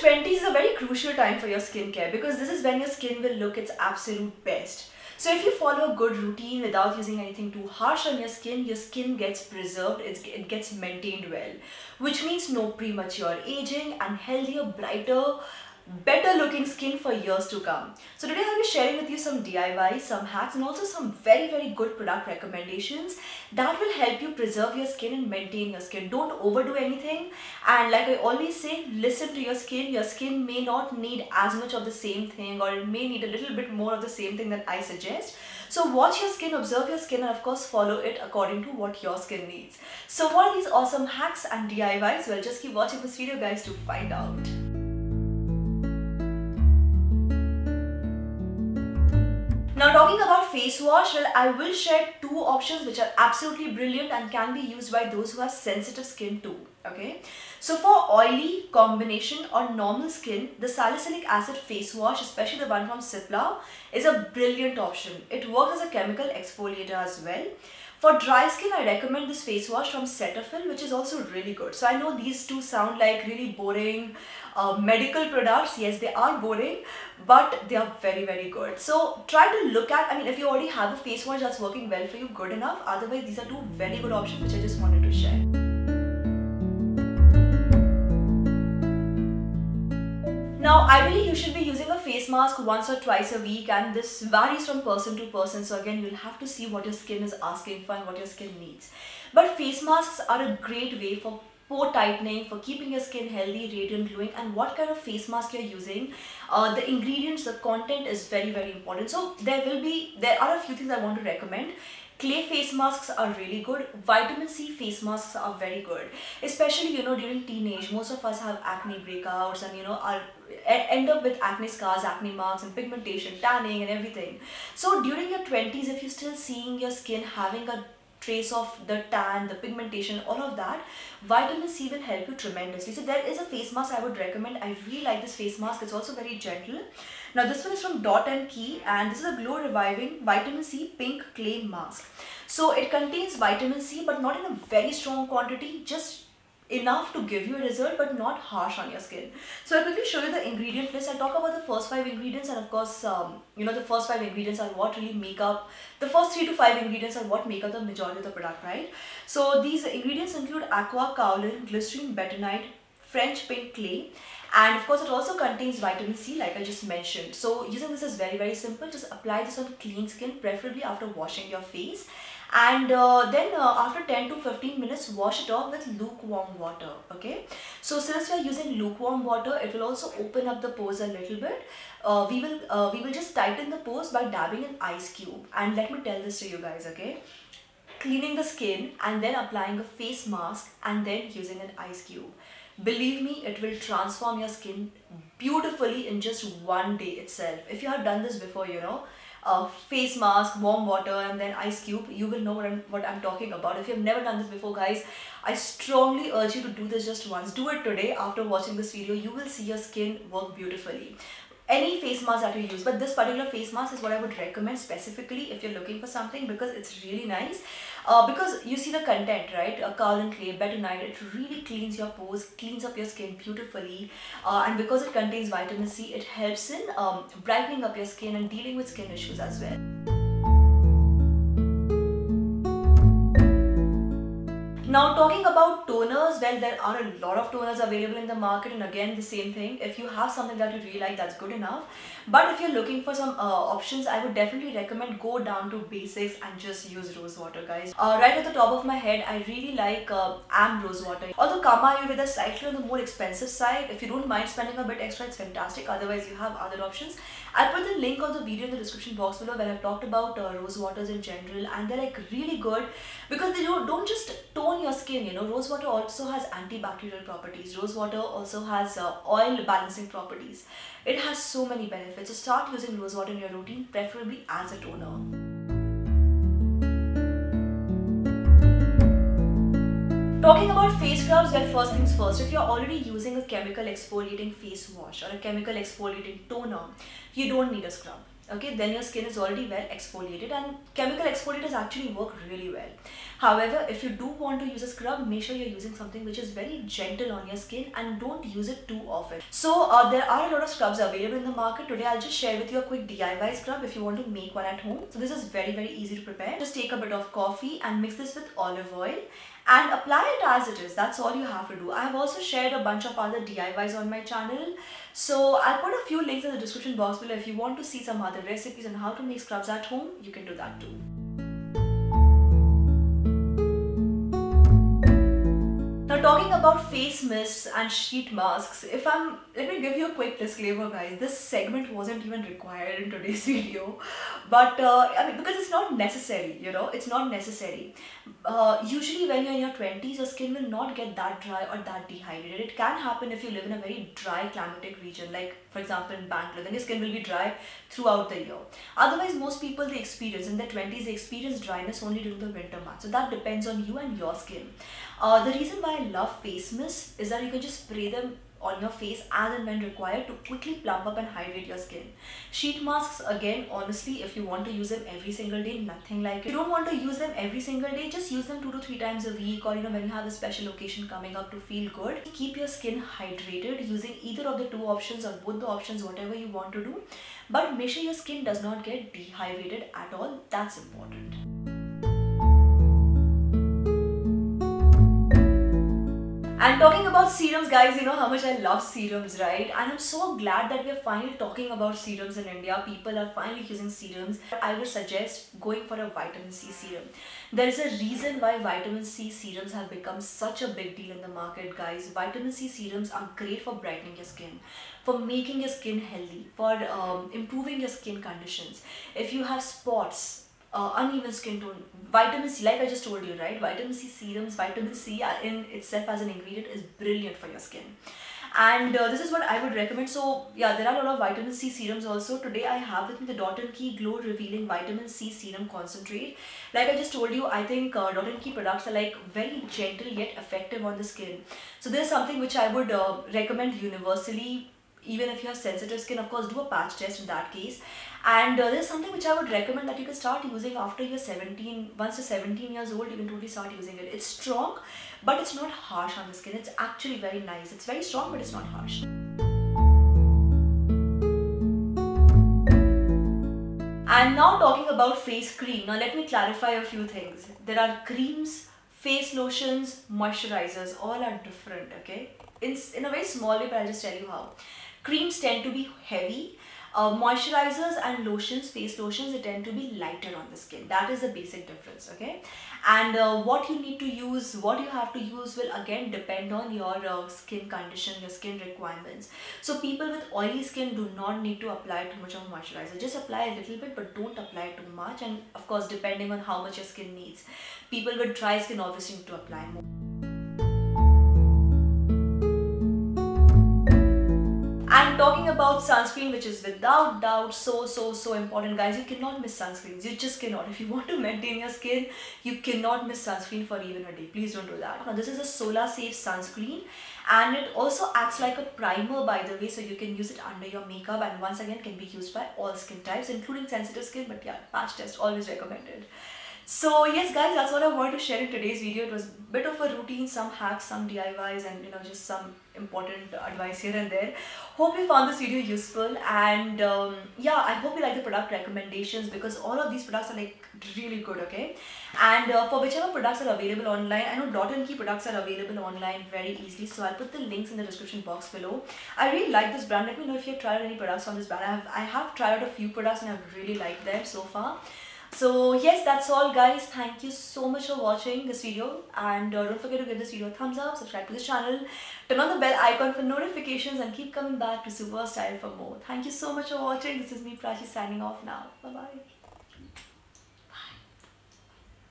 your 20s is a very crucial time for your skincare because this is when your skin will look its absolute best. So if you follow a good routine without using anything too harsh on your skin gets preserved, it gets maintained well, which means no premature aging and healthier, brighter, better looking skin for years to come. So today I'll be sharing with you some DIYs, some hacks and also some very good product recommendations that will help you preserve your skin and maintain your skin. Don't overdo anything, and like I always say, listen to your skin. Your skin may not need as much of the same thing, or it may need a little bit more of the same thing that I suggest. So watch your skin, observe your skin, and of course follow it according to what your skin needs. So what are these awesome hacks and DIYs? Well, just keep watching this video guys to find out. Now talking about face wash, well, I will share two options which are absolutely brilliant and can be used by those who have sensitive skin too. Okay, so for oily, combination or normal skin, the salicylic acid face wash, especially the one from Cipla, is a brilliant option. It works as a chemical exfoliator as well. For dry skin, I recommend this face wash from Cetaphil, which is also really good. So I know these two sound like really boring medical products. Yes, they are boring, but they are very good. So try to look at, if you already have a face wash that's working well for you, good enough. Otherwise, these are two very good options which I just wanted to share. Now, ideally, you should be using a face mask once or twice a week, and this varies from person to person. So again, you'll have to see what your skin is asking for and what your skin needs. But face masks are a great way for pore tightening, for keeping your skin healthy, radiant, glowing, and what kind of face mask you're using. The ingredients, the content is very important. So there are a few things I want to recommend. Clay face masks are really good. Vitamin C face masks are very good, especially during teenage. Most of us have acne breakouts and end up with acne scars, acne marks and pigmentation, tanning and everything. So during your 20s, if you're still seeing your skin having a trace of the tan, the pigmentation, all of that, vitamin C will help you tremendously. So there is a face mask I would recommend. I really like this face mask. It's also very gentle. Now this one is from Dot & Key, and this is a glow reviving vitamin C pink clay mask. So it contains vitamin C but not in a very strong quantity, just enough to give you a result but not harsh on your skin. So I'll quickly show you the ingredient list. I'll talk about the first 5 ingredients, and of course the first 5 ingredients are what really make up, the first 3 to 5 ingredients are what make up the majority of the product, right? So these ingredients include aqua, kaolin, glycerin, bentonite, French pink clay, and of course it also contains vitamin C like I just mentioned. So using this is very simple. Just apply this on clean skin, preferably after washing your face, and then after 10 to 15 minutes wash it off with lukewarm water. Okay, so since we are using lukewarm water, it will also open up the pores a little bit. We will just tighten the pores by dabbing an ice cube, and let me tell this to you guys, okay? Cleaning the skin and then applying a face mask and then using an ice cube. Believe me, it will transform your skin beautifully in just one day itself. If you have done this before, face mask, warm water and then ice cube, you will know what I'm talking about. If you have never done this before guys, I strongly urge you to do this just once. Do it today. After watching this video, you will see your skin work beautifully. Any face mask that you use, but this particular face mask is what I would recommend specifically if you're looking for something, because it's really nice. Because you see the content, right? Kaolin clay, bentonite, it really cleans your pores, cleans up your skin beautifully, and because it contains vitamin C, it helps in brightening up your skin and dealing with skin issues as well. Now talking about toners, well, there are a lot of toners available in the market, and again the same thing. If you have something that you really like, that's good enough. But if you're looking for some options, I would definitely recommend go down to basics and just use rose water, guys. Right at the top of my head, I really like Am rose water. Although Kama Ayurveda is slightly on the more expensive side, if you don't mind spending a bit extra, it's fantastic. Otherwise, you have other options. I'll put the link of the video in the description box below where I've talked about rose waters in general, and they're like really good because they don't just tone your skin. Rose water also has antibacterial properties. Rose water also has oil balancing properties. It has so many benefits. So start using rose water in your routine, preferably as a toner. Talking about face scrubs, well, first things first, if you're already using a chemical exfoliating face wash or a chemical exfoliating toner, you don't need a scrub. okay, then your skin is already well exfoliated, and chemical exfoliators actually work really well. However, if you do want to use a scrub, make sure you're using something which is very gentle on your skin and don't use it too often. So there are a lot of scrubs available in the market. Today I'll just share with you a quick DIY scrub if you want to make one at home. So this is very, very easy to prepare. Just take a bit of coffee and mix this with olive oil and apply it as it is. That's all you have to do. I have also shared a bunch of other DIYs on my channel. So I'll put a few links in the description box below. If you want to see some other recipes on how to make scrubs at home, you can do that too. Now talking about face mists and sheet masks, let me give you a quick disclaimer guys, this segment wasn't even required in today's video, but I mean, because it's not necessary, you know, it's not necessary. Usually when you're in your 20s, your skin will not get that dry or that dehydrated. It can happen if you live in a very dry climatic region, like for example in Bangalore, then your skin will be dry throughout the year. Otherwise, most people they experience in their 20s, they experience dryness only during the winter months. So that depends on you and your skin. The reason why I love face mists is that you can just spray them on your face as and when required to quickly plump up and hydrate your skin. Sheet masks, again, honestly, if you want to use them every single day, nothing like it. If you don't want to use them every single day, just use them 2 to 3 times a week, or you know, when you have a special occasion coming up to feel good. Keep your skin hydrated using either of the 2 options or both the options, whatever you want to do. But make sure your skin does not get dehydrated at all. That's important. And talking about serums, guys, you know how much I love serums, right? And I'm so glad that we're finally talking about serums in India. People are finally using serums. I would suggest going for a vitamin C serum. There is a reason why vitamin C serums have become such a big deal in the market, guys. Vitamin C serums are great for brightening your skin, for making your skin healthy, for improving your skin conditions. If you have spots, uneven skin tone, vitamin C, like I just told you, right? Vitamin C serums, vitamin C in itself as an ingredient is brilliant for your skin. And this is what I would recommend. So yeah, there are a lot of vitamin C serums also. Today I have with me the Dot & Key Glow Revealing Vitamin C Serum Concentrate. Like I just told you, I think Dot & Key products are like very gentle yet effective on the skin. So this is something which I would recommend universally. Even if you have sensitive skin, of course, do a patch test in that case. And there's something which I would recommend that you can start using after you're 17. Once you're 17 years old, you can totally start using it. It's strong, but it's not harsh on the skin. It's actually very nice. It's very strong, but it's not harsh. And now talking about face cream. Now let me clarify a few things. There are creams, face lotions, moisturizers. All are different, okay? In a very small way, but I'll just tell you how. Creams tend to be heavy. Moisturizers and lotions, face lotions, they tend to be lighter on the skin. That is the basic difference, okay? And what you need to use, what you have to use will again depend on your skin condition, your skin requirements. So people with oily skin do not need to apply too much of moisturizer. Just apply a little bit, but don't apply too much. And of course, depending on how much your skin needs. People with dry skin obviously need to apply more. And talking about sunscreen, which is without doubt so important, guys. You cannot miss sunscreens. You just cannot. If you want to maintain your skin, you cannot miss sunscreen for even a day. Please don't do that. Now this is a Solar Safe sunscreen, and it also acts like a primer, by the way, so you can use it under your makeup, and once again can be used by all skin types, including sensitive skin. But yeah, patch test always recommended. So yes guys, that's what I wanted to share in today's video. It was a bit of a routine, some hacks, some DIYs, and you know, just some important advice here and there. Hope you found this video useful, and yeah, I hope you like the product recommendations, because all of these products are like really good, okay? And for whichever products are available online, I know Dot & Key products are available online very easily, so I'll put the links in the description box below. I really like this brand. Let me know if you've tried any products on this brand. I have tried out a few products and I've really liked them so far. So yes, that's all guys. Thank you so much for watching this video, and don't forget to give this video a thumbs up, subscribe to this channel, turn on the bell icon for notifications, and keep coming back to Super Style for more. Thank you so much for watching. This is me, Prachi, signing off now. Bye bye.